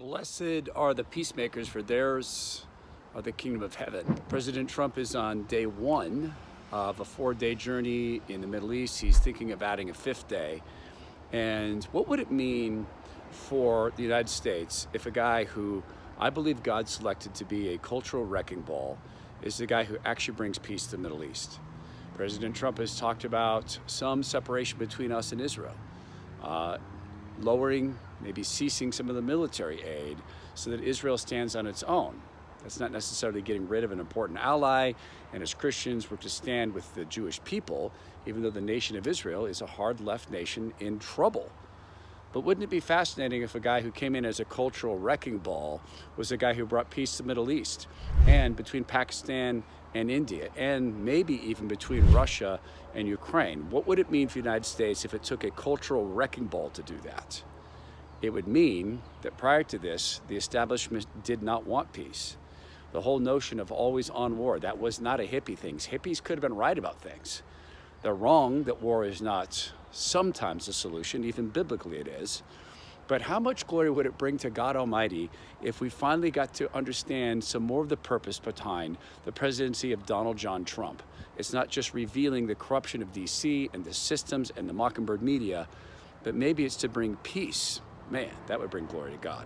Blessed are the peacemakers, for theirs are the kingdom of heaven. President Trump is on day one of a 4-day journey in the Middle East. He's thinking of adding a 5th day. And what would it mean for the United States if a guy who I believe God selected to be a cultural wrecking ball is the guy who actually brings peace to the Middle East? President Trump has talked about some separation between us and Israel, lowering, maybe ceasing some of the military aid so that Israel stands on its own. That's not necessarily getting rid of an important ally, and as Christians, we're to stand with the Jewish people, even though the nation of Israel is a hard left nation in trouble. But wouldn't it be fascinating if a guy who came in as a cultural wrecking ball was a guy who brought peace to the Middle East, and between Pakistan and India, and maybe even between Russia and Ukraine? What would it mean for the United States if it took a cultural wrecking ball to do that? It would mean that prior to this, the establishment did not want peace. The whole notion of always on war, that was not a hippie thing. Hippies could have been right about things. They're wrong that war is not sometimes a solution, even biblically it is. But how much glory would it bring to God Almighty if we finally got to understand some more of the purpose behind the presidency of Donald John Trump? It's not just revealing the corruption of DC and the systems and the Mockingbird media, but maybe it's to bring peace. Man, that would bring glory to God.